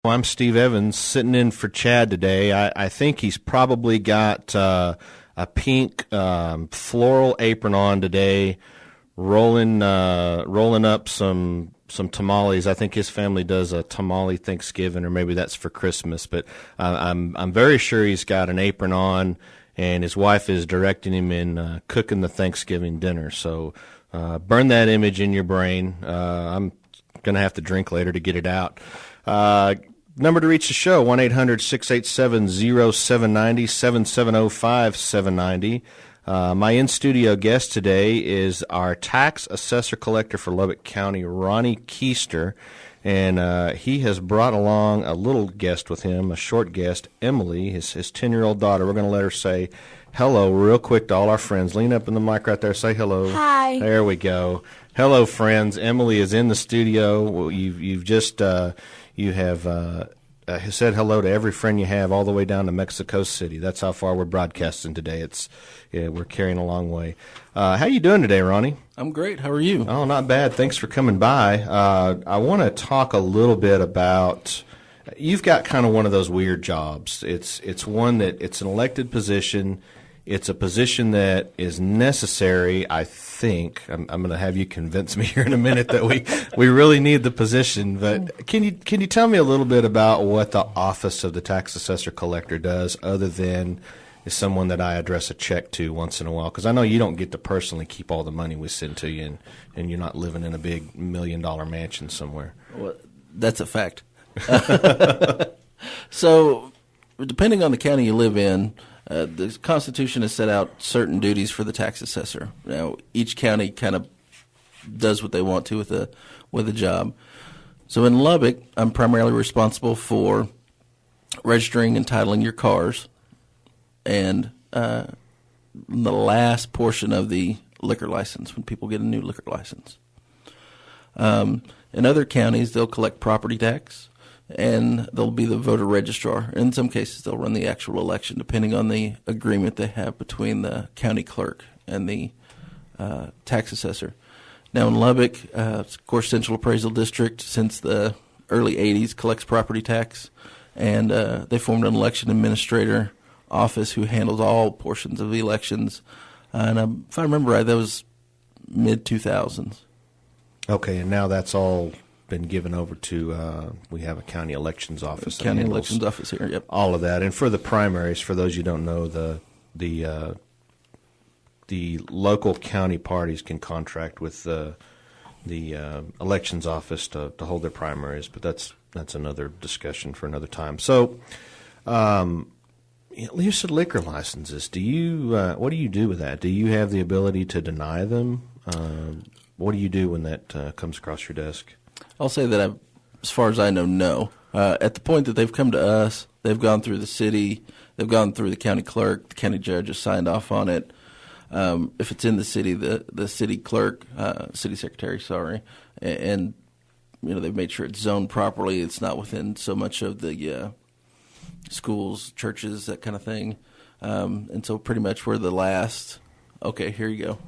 Well, I'm Steve Evans, sitting in for Chad today. I think he's probably got a pink floral apron on today, rolling up some tamales. I think his family does a tamale Thanksgiving, or maybe that's for Christmas. But I'm very sure he's got an apron on, and his wife is directing him in cooking the Thanksgiving dinner. So burn that image in your brain. I'm going to have to drink later to get it out. Number to reach the show, 1-800-687-0790, 7705-790. My in-studio guest today is our tax assessor-collector for Lubbock County, Ronnie Keister, and he has brought along a little guest with him, a short guest, Emily, his 10-year-old daughter. We're going to let her say hello real quick to all our friends. Lean up in the mic right there. Say hello. Hi. There we go. Hello, friends. Emily is in the studio. Well, you have said hello to every friend you have all the way down to Mexico City. That's how far we're broadcasting today. We're carrying a long way. How you doing today, Ronnie? I'm great. How are you? Oh, not bad. Thanks for coming by. I want to talk a little bit about, you've got kind of one of those weird jobs. It's one that it's an elected position. It's a position that is necessary, I think. I'm going to have you convince me here in a minute that we really need the position. But can you tell me a little bit about what the office of the tax assessor collector does, other than is someone that I address a check to once in a while? Because I know you don't get to personally keep all the money we send to you, and you're not living in a big $1 million mansion somewhere. Well, that's a fact. So, depending on the county you live in, the Constitution has set out certain duties for the tax assessor. Now, each county kind of does what they want to with a job. So in Lubbock, I'm primarily responsible for registering and titling your cars, and the last portion of the liquor license, when people get a new liquor license. In other counties, they'll collect property tax, and they'll be the voter registrar. In some cases, they'll run the actual election, depending on the agreement they have between the county clerk and the tax assessor. Now in Lubbock, of course, Central Appraisal District, since the early 80s, collects property tax, and they formed an election administrator office who handles all portions of the elections. And if I remember right, that was mid-2000s. Okay, and now that's all been given over to, we have a county elections office. County elections office here, yep. All of that. And for the primaries, for those you don't know, the local county parties can contract with the elections office to hold their primaries, but that's another discussion for another time. So, you said liquor licenses. Do you what do you do with that? Do you have the ability to deny them? What do you do when that comes across your desk? I'll say that, as far as I know, no. At the point that they've come to us, they've gone through the city, they've gone through the county clerk, the county judge has signed off on it. If it's in the city, the city clerk, city secretary, and they've made sure it's zoned properly. It's not within so much of the schools, churches, that kind of thing. And so pretty much we're the last. Okay, here you go.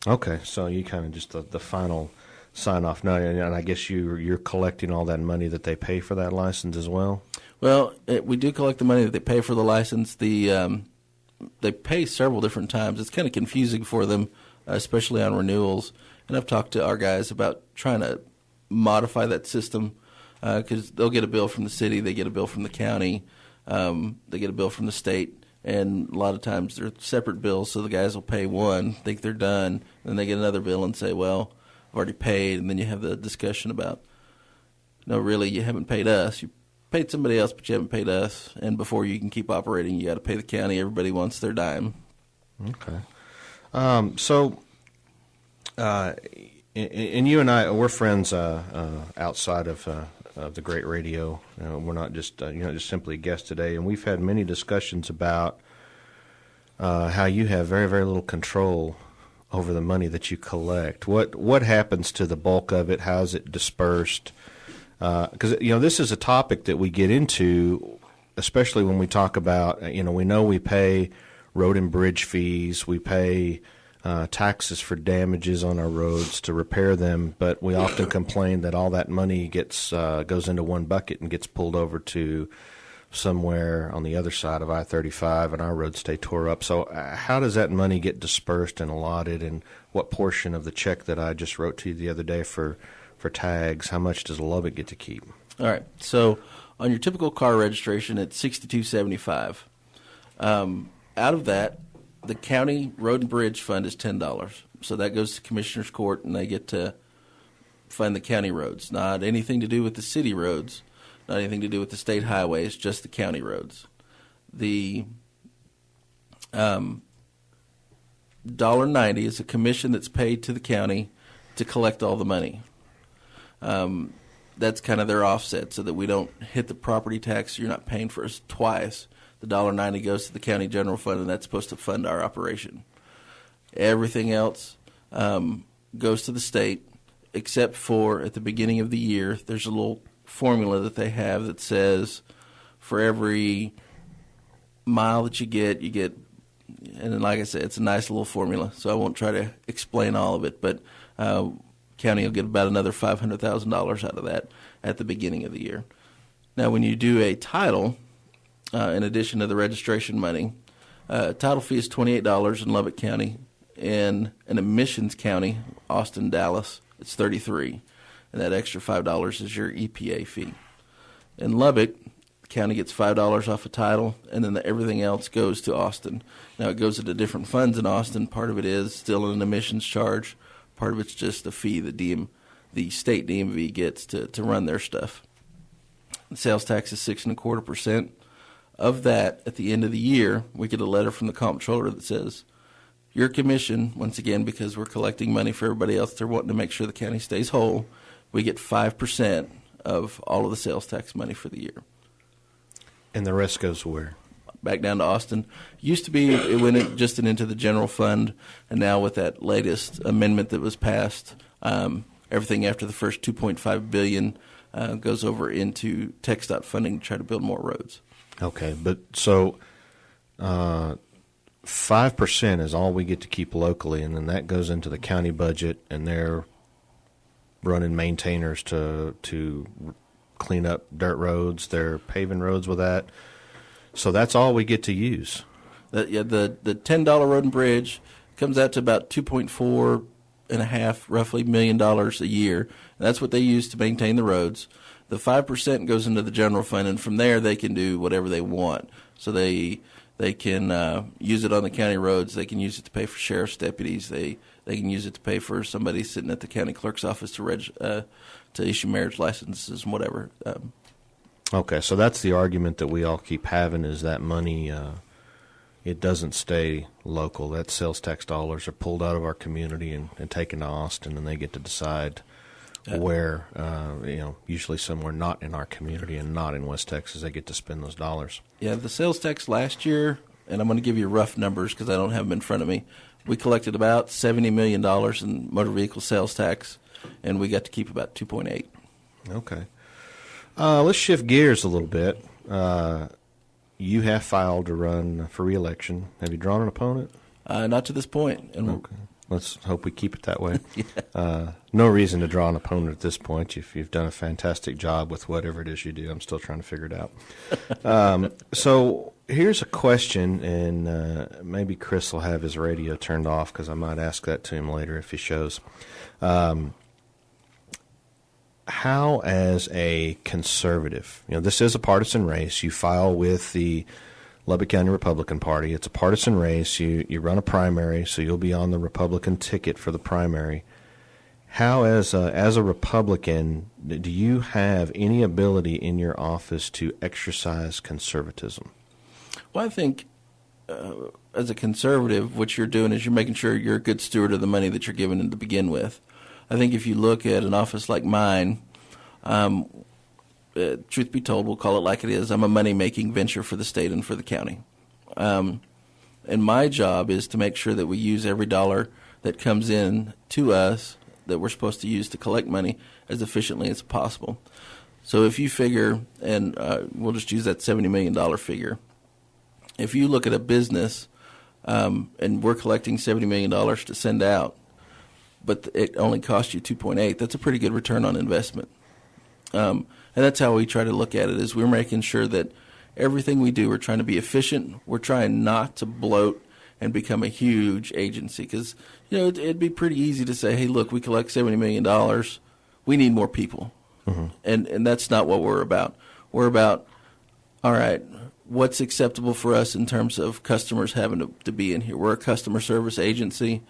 Okay, so you kind of just the final sign off now, and I guess you're collecting all that money that they pay for that license as well. Well, we do collect the money that they pay for the license. They pay several different times. It's kind of confusing for them, especially on renewals. And I've talked to our guys about trying to modify that system, because they'll get a bill from the city, they get a bill from the county, they get a bill from the state. And a lot of times they're separate bills, so the guys will pay one, think they're done, then they get another bill and say, well, I've already paid. And then you have the discussion about, no, really, you haven't paid us. You paid somebody else, but you haven't paid us. And before you can keep operating, you got to pay the county. Everybody wants their dime. Okay. So, and you and I, we're friends outside of the great radio. We're not just just simply guests today, and we've had many discussions about how you have very, very little control over the money that you collect. What happens to the bulk of it? How is it dispersed? Because this is a topic that we get into, especially when we talk about we know we pay road and bridge fees, we pay taxes for damages on our roads to repair them, but we often complain that all that money goes into one bucket and gets pulled over to somewhere on the other side of I-35, and our roads stay tore up. So how does that money get dispersed and allotted, and what portion of the check that I just wrote to you the other day for tags, how much does Lubbock get to keep? All right. So on your typical car registration, it's $62.75. Out of that, the county road and bridge fund is $10. So that goes to Commissioner's Court, and they get to fund the county roads. Not anything to do with the city roads, not anything to do with the state highways, just the county roads. The $1.90 is a commission that's paid to the county to collect all the money. That's kind of their offset so that we don't hit the property tax. You're not paying for us twice. The $1.90 goes to the county general fund, and that's supposed to fund our operation. Everything else goes to the state, except for at the beginning of the year, there's a little formula that they have that says for every mile that you get, and then like I said, it's a nice little formula, so I won't try to explain all of it, but county will get about another $500,000 out of that at the beginning of the year. Now, when you do a title, in addition to the registration money, title fee is $28 in Lubbock County. In an admissions county, Austin, Dallas, it's $33, and that extra $5 is your EPA fee. In Lubbock, the county gets $5 off a title, and then everything else goes to Austin. Now, it goes into different funds in Austin. Part of it is still an admissions charge. Part of it's just a fee that the state DMV gets to run their stuff. The sales tax is 6.25%. Of that, at the end of the year, we get a letter from the comptroller that says, your commission, once again, because we're collecting money for everybody else, they're wanting to make sure the county stays whole, we get 5% of all of the sales tax money for the year. And the rest goes where? Back down to Austin. Used to be it went just into the general fund, and now with that latest amendment that was passed, everything after the first $2.5 billion goes over into TxDOT funding to try to build more roads. Okay, but so 5% is all we get to keep locally, and then that goes into the county budget, and they're running maintainers to clean up dirt roads. They're paving roads with that. So that's all we get to use. The $10 road and bridge comes out to about $2.4 roughly million a year. And that's what they use to maintain the roads. The 5% goes into the general fund, and from there they can do whatever they want. So they can use it on the county roads. They can use it to pay for sheriff's deputies. They can use it to pay for somebody sitting at the county clerk's office to issue marriage licenses and whatever. Okay, so that's the argument that we all keep having is that money, it doesn't stay local. That sales tax dollars are pulled out of our community and taken to Austin, and they get to decide where, usually somewhere not in our community and not in West Texas, they get to spend those dollars. Yeah, the sales tax last year, and I'm going to give you rough numbers because I don't have them in front of me, we collected about $70 million in motor vehicle sales tax, and we got to keep about 2.8. Okay. Let's shift gears a little bit. You have filed to run for re-election. Have you drawn an opponent? Not to this point. And okay. Let's hope we keep it that way. Yeah. No reason to draw an opponent at this point. You've done a fantastic job with whatever it is you do. I'm still trying to figure it out. So here's a question, and maybe Chris will have his radio turned off because I might ask that to him later if he shows. How, as a conservative, this is a partisan race. You file with the Lubbock County Republican Party. It's a partisan race. You run a primary, so you'll be on the Republican ticket for the primary. How, as a Republican, do you have any ability in your office to exercise conservatism? Well, I think as a conservative, what you're doing is you're making sure you're a good steward of the money that you're given to begin with. I think if you look at an office like mine, truth be told, we'll call it like it is. I'm a money-making venture for the state and for the county. And my job is to make sure that we use every dollar that comes in to us that we're supposed to use to collect money as efficiently as possible. So if you figure, and we'll just use that $70 million figure, if you look at a business and we're collecting $70 million to send out, but it only cost you 2.8. That's a pretty good return on investment. And that's how we try to look at it, is we're making sure that everything we do, we're trying to be efficient. We're trying not to bloat and become a huge agency, because it'd be pretty easy to say, hey, look, we collect $70 million. We need more people. Mm-hmm. And that's not what we're about. We're about, all right, what's acceptable for us in terms of customers having to be in here? We're a customer service agency.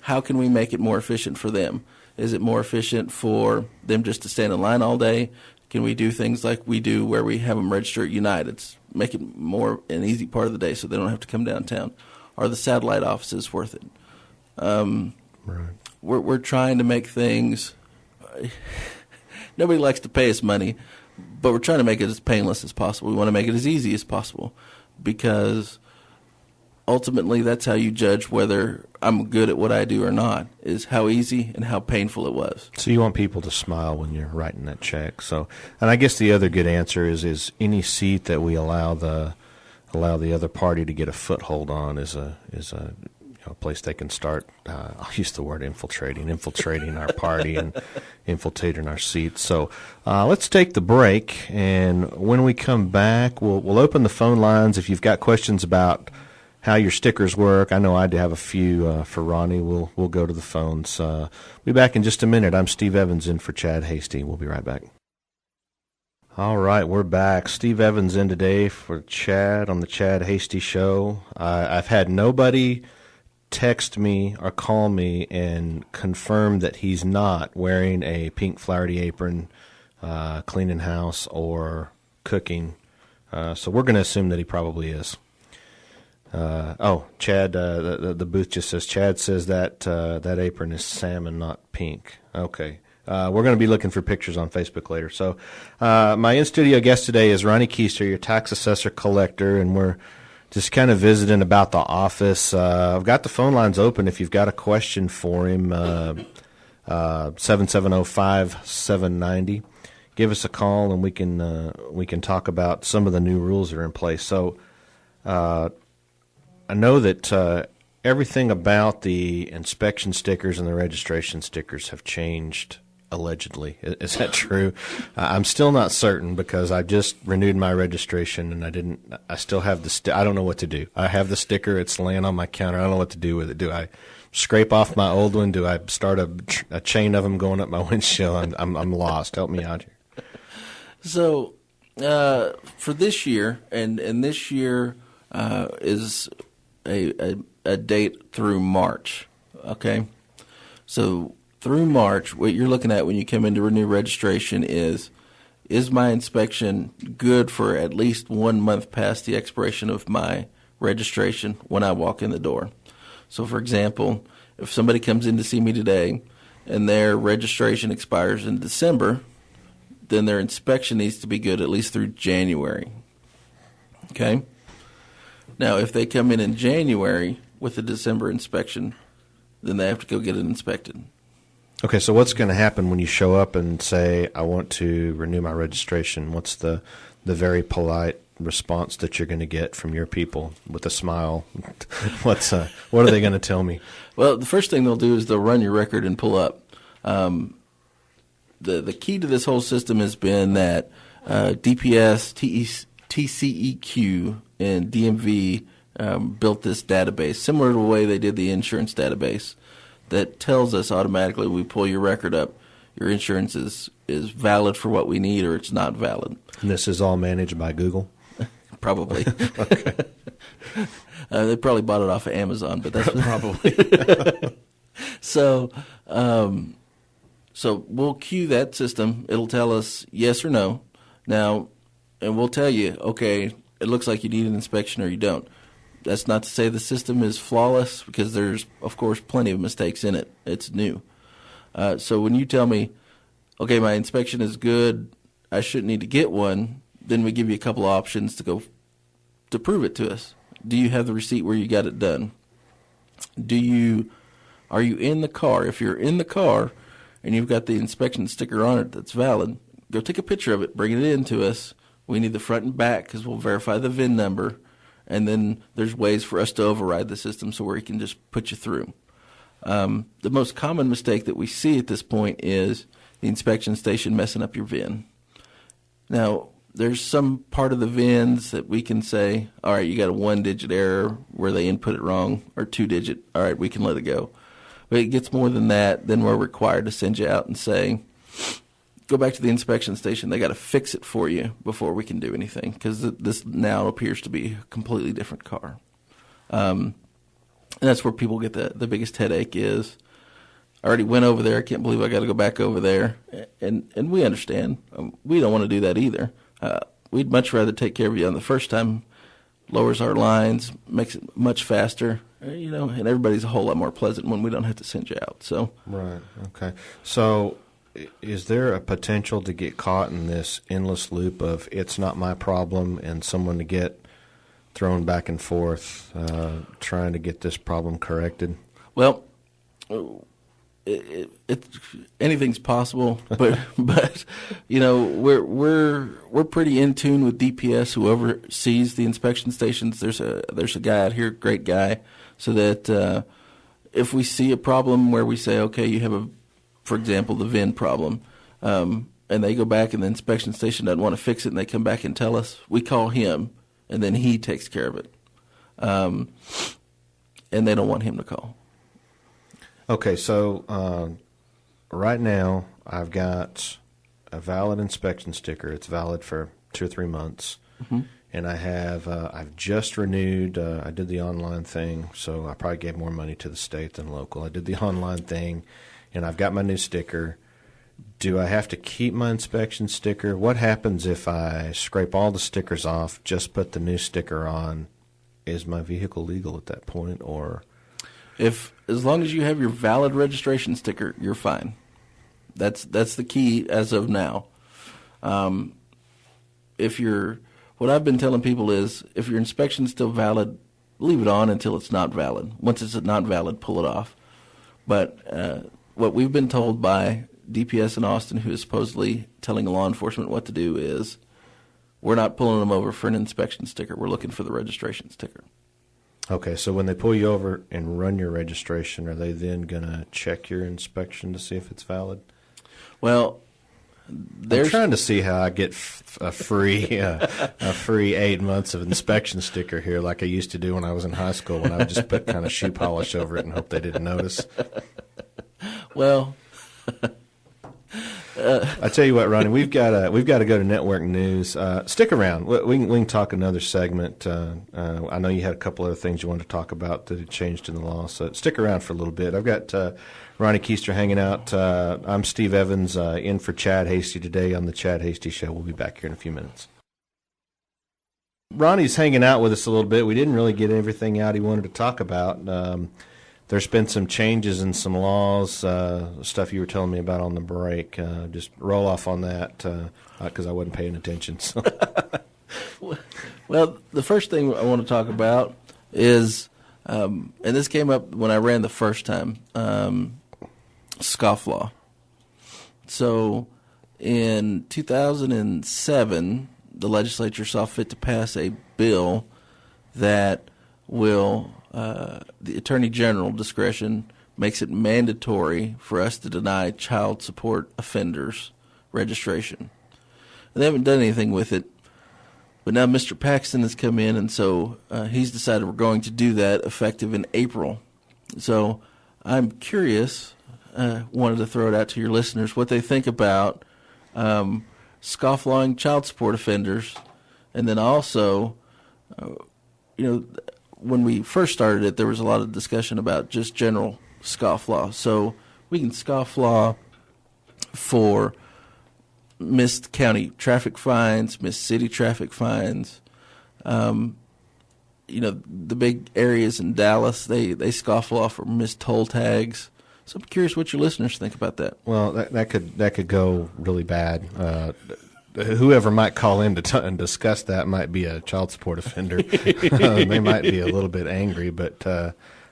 How can we make it more efficient for them? Is it more efficient for them just to stand in line all day? Can we do things like we do where we have them register at United's, make it more an easy part of the day so they don't have to come downtown? Are the satellite offices worth it? Right. We're trying to make things. Nobody likes to pay us money, but we're trying to make it as painless as possible. We want to make it as easy as possible, because ultimately that's how you judge whether I'm good at what I do or not, is how easy and how painful it was. So you want people to smile when you're writing that check. So, and I guess the other good answer is any seat that we allow the other party to get a foothold on is a place they can start. I'll use the word infiltrating our party and infiltrating our seats. So let's take the break, and when we come back, we'll open the phone lines. If you've got questions about how your stickers work, I know I do have a few for Ronnie. We'll go to the phones. Be back in just a minute. I'm Steve Evans in for Chad Hasty. We'll be right back. All right, we're back. Steve Evans in today for Chad on the Chad Hasty Show. I've had nobody text me or call me and confirm that he's not wearing a pink flowery apron, cleaning house or cooking. So we're going to assume that he probably is. Chad, the booth just says, Chad says that apron is salmon, not pink. Okay. We're going to be looking for pictures on Facebook later. So my in-studio guest today is Ronnie Keister, your tax assessor-collector, and we're just kind of visiting about the office. I've got the phone lines open if you've got a question for him, 770-5790. Give us a call, and we can talk about some of the new rules that are in place. So I know that everything about the inspection stickers and the registration stickers have changed, allegedly. Is that true? I'm still not certain, because I just renewed my registration and I still have I don't know what to do. I have the sticker. It's laying on my counter. I don't know what to do with it. Do I scrape off my old one? Do I start a chain of them going up my windshield? I'm lost. Help me out here. So for this year, and this year is a date through March, okay? So through March, what you're looking at when you come in to renew registration is my inspection good for at least 1 month past the expiration of my registration when I walk in the door? So, for example, if somebody comes in to see me today and their registration expires in December, then their inspection needs to be good at least through January, okay? Now, if they come in January with a December inspection, then they have to go get it inspected. Okay, so what's going to happen when you show up and say, I want to renew my registration? What's the very polite response that you're going to get from your people with a smile? What are they going to tell me? Well, the first thing they'll do is they'll run your record and pull up. The key to this whole system has been that DPS, TCEQ, and DMV built this database, similar to the way they did the insurance database, that tells us automatically when we pull your record up, your insurance is valid for what we need or it's not valid. And this is all managed by Google? Probably. Okay. They probably bought it off of Amazon, but that's probably. So we'll cue that system. It'll tell us yes or no. Now, and we'll tell you, okay, it looks like you need an inspection or you don't. That's not to say the system is flawless, because there's, of course, plenty of mistakes in it. It's new. So when you tell me, okay, my inspection is good, I shouldn't need to get one, then we give you a couple of options to prove it to us. Do you have the receipt where you got it done? Are you in the car? If you're in the car and you've got the inspection sticker on it that's valid, go take a picture of it, bring it in to us. We need the front and back because we'll verify the VIN number, and then there's ways for us to override the system so where he can just put you through. The most common mistake that we see at this point is the inspection station messing up your VIN. Now, there's some part of the VINs that we can say, all right, you got a 1-digit error where they input it wrong, or 2-digit, all right, we can let it go. But it gets more than that, then we're required to send you out and say, go back to the inspection station. They got to fix it for you before we can do anything, because this now appears to be a completely different car. And that's where people get the biggest headache is, I already went over there. I can't believe I got to go back over there. And we understand. We don't want to do that either. We'd much rather take care of you on the first time, lowers our lines, makes it much faster, and everybody's a whole lot more pleasant when we don't have to send you out. So right, okay. So is there a potential to get caught in this endless loop of it's not my problem and someone to get thrown back and forth trying to get this problem corrected? Well, anything's possible, but we're pretty in tune with DPS, who oversees the inspection stations. There's a guy out here, great guy, so that if we see a problem where we say, okay, you have for example, the VIN problem, and they go back and the inspection station doesn't want to fix it, and they come back and tell us, we call him, and then he takes care of it, and they don't want him to call. Okay, so right now I've got a valid inspection sticker. It's valid for 2 or 3 months, and I've just renewed. I did the online thing, so I probably gave more money to the state than local. I did the online thing, and I've got my new sticker. Do I have to keep my inspection sticker? What happens if I scrape all the stickers off, just put the new sticker on? Is my vehicle legal at that point, or? As long as you have your valid registration sticker, you're fine. That's the key as of now. What I've been telling people is, if your inspection's still valid, leave it on until it's not valid. Once it's not valid, pull it off. But what we've been told by DPS in Austin, who is supposedly telling law enforcement what to do, is we're not pulling them over for an inspection sticker. We're looking for the registration sticker. Okay, so when they pull you over and run your registration, are they then going to check your inspection to see if it's valid? Well, I'm trying to see how I get a free 8 months of inspection sticker here, like I used to do when I was in high school, when I would just put kind of shoe polish over it and hope they didn't notice. Well, I tell you what, Ronnie, we've got to go to network news. Stick around. We can talk another segment. I know you had a couple other things you wanted to talk about that had changed in the law, so stick around for a little bit. I've got Ronnie Keister hanging out. I'm Steve Evans, in for Chad Hasty today on the Chad Hasty Show. We'll be back here in a few minutes. Ronnie's hanging out with us a little bit. We didn't really get everything out he wanted to talk about. There's been some changes in some laws, stuff you were telling me about on the break. Just roll off on that because I wasn't paying attention. So. Well, the first thing I want to talk about is, and this came up when I ran the first time, scofflaw. So in 2007, the legislature saw fit to pass a bill that will... the Attorney General discretion makes it mandatory for us to deny child support offenders registration. And they haven't done anything with it, but now Mr. Paxton has come in, and so he's decided we're going to do that effective in April. So I'm curious, wanted to throw it out to your listeners, what they think about scofflawing child support offenders, and then also, when we first started it, there was a lot of discussion about just general scofflaw. So we can scofflaw for missed county traffic fines, missed city traffic fines. The big areas in Dallas, they scofflaw for missed toll tags. So I'm curious what your listeners think about that. Well, that could go really bad. Whoever might call in and discuss that might be a child support offender. They might be a little bit angry, but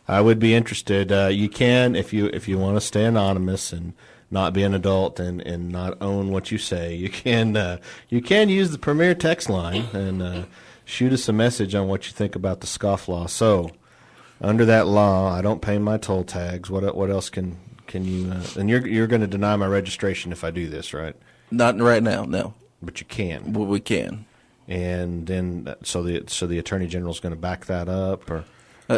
I would be interested. You can, if you want to stay anonymous and not be an adult and not own what you say, you can use the Premier text line and shoot us a message on what you think about the scofflaw. So, under that law, I don't pay my toll tags. What else can you? And you're going to deny my registration if I do this, right? Not right now, no. But you can. Well, we can. And then, so the Attorney General is going to back that up, or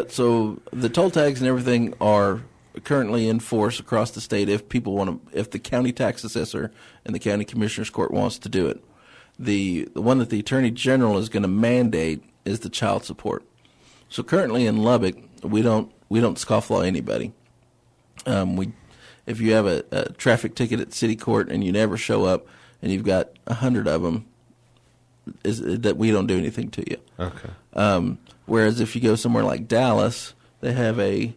so the toll tags and everything are currently in force across the state. If people want to, if the county tax assessor and the county commissioner's court wants to do it, the one that the Attorney General is going to mandate is the child support. So currently in Lubbock, we don't scofflaw anybody. If you have a traffic ticket at city court and you never show up, and you've got 100 of them, that we don't do anything to you. okay. Whereas if you go somewhere like Dallas, they have a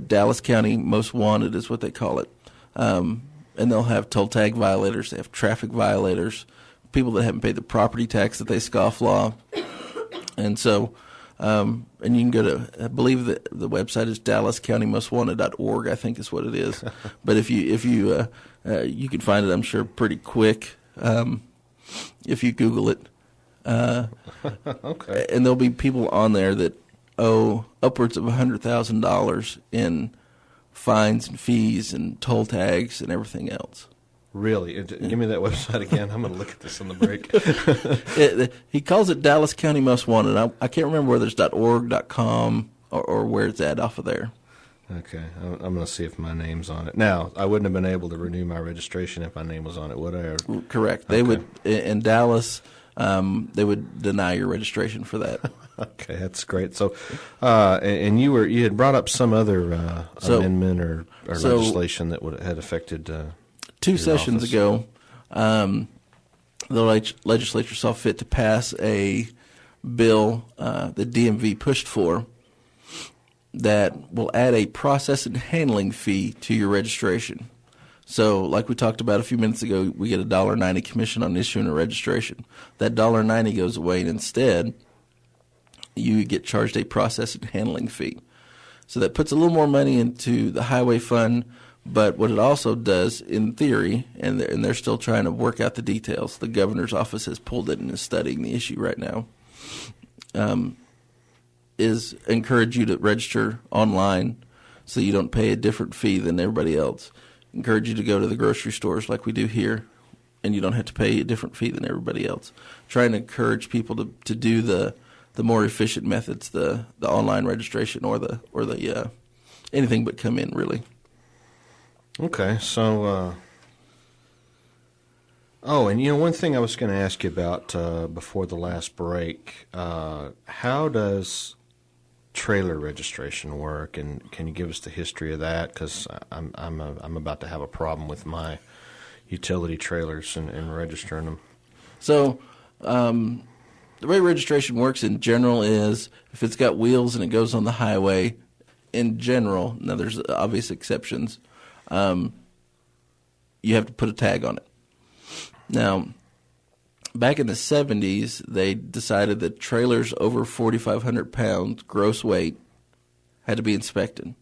Dallas County Most Wanted is what they call it, and they'll have toll tag violators, they have traffic violators, people that haven't paid the property tax that they scofflaw, and so. And you can go to, I believe that the website is dallascountymostwanted.org, I think is what it is. But if you you can find it, I'm sure, pretty quick if you Google it. Okay. And there'll be people on there that owe upwards of $100,000 in fines and fees and toll tags and everything else. Really? Give me that website again. I'm going to look at this on the break. He calls it Dallas County Most Wanted. I can't remember whether it's .org, .com, or where it's at off of there. Okay. I'm going to see if my name's on it. Now, I wouldn't have been able to renew my registration if my name was on it, would I? Correct. They would, in Dallas, they would deny your registration for that. Okay, that's great. So, and you had brought up some other amendment or legislation that had affected 2 sessions office. ago, the legislature saw fit to pass a bill that DMV pushed for that will add a process and handling fee to your registration. So, like we talked about a few minutes ago, we get a $1.90 commission on issuing a registration. That $1.90 goes away, and instead, you get charged a process and handling fee. So that puts a little more money into the highway fund. But what it also does, in theory, and they're still trying to work out the details, the governor's office has pulled it and is studying the issue right now, is encourage you to register online so you don't pay a different fee than everybody else. Encourage you to go to the grocery stores like we do here, and you don't have to pay a different fee than everybody else. Trying to encourage people to do the more efficient methods, the online registration or the anything but come in, really. Okay, so, and one thing I was going to ask you about before the last break, how does trailer registration work, and can you give us the history of that? Because I'm about to have a problem with my utility trailers and registering them. So, the way registration works in general is if it's got wheels and it goes on the highway, in general, now there's obvious exceptions, you have to put a tag on it. Now, back in the 70s, they decided that trailers over 4,500 pounds gross weight had to be inspected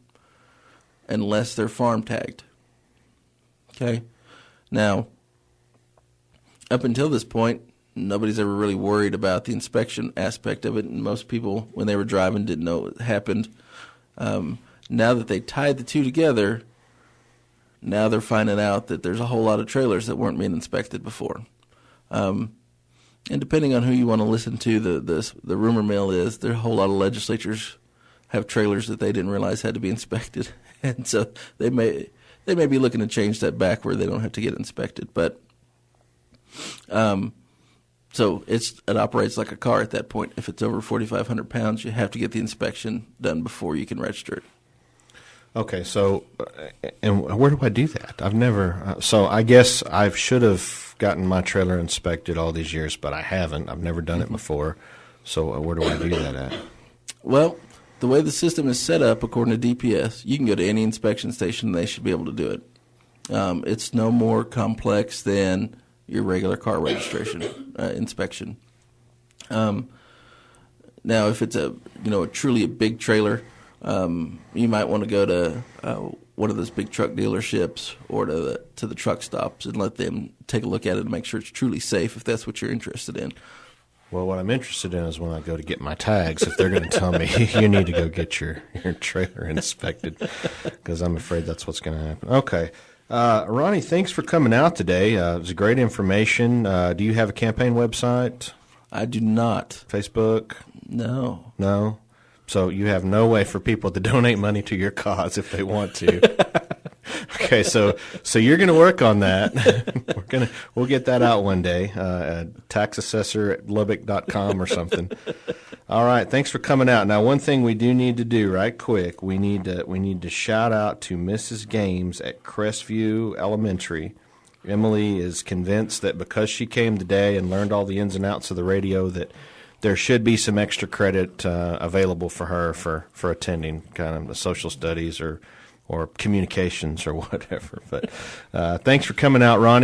unless they're farm tagged. Okay? Now, up until this point, nobody's ever really worried about the inspection aspect of it, and most people, when they were driving, didn't know it happened. Now that they tied the two together, now they're finding out that there's a whole lot of trailers that weren't being inspected before. And depending on who you want to listen to, the rumor mill is there are a whole lot of legislatures have trailers that they didn't realize had to be inspected, and so they may be looking to change that back where they don't have to get inspected. But so it operates like a car at that point. If it's over 4,500 pounds, you have to get the inspection done before you can register it. Okay, so, and where do I do that? I've never, so I guess I should have gotten my trailer inspected all these years, but I haven't. I've never done it before. So where do I do that at? Well, the way the system is set up, according to DPS, you can go to any inspection station and they should be able to do it. It's no more complex than your regular car registration inspection. Now, if it's a truly a big trailer, you might want to go to one of those big truck dealerships or to the truck stops and let them take a look at it and make sure it's truly safe if that's what you're interested in. Well, what I'm interested in is when I go to get my tags, if they're going to tell me you need to go get your trailer inspected, because I'm afraid that's what's going to happen. Okay. Ronnie, thanks for coming out today. It was great information. Do you have a campaign website? I do not. Facebook? No. No? So you have no way for people to donate money to your cause if they want to. Okay, so you're going to work on that. We'll get that out one day. Tax assessor at lubbock.com or something. All right, thanks for coming out. Now, one thing we do need to do right quick, we need to shout out to Mrs. Games at Crestview Elementary. Emily is convinced that because she came today and learned all the ins and outs of the radio, that there should be some extra credit available for her for attending kind of the social studies or communications or whatever. But thanks for coming out, Ronnie.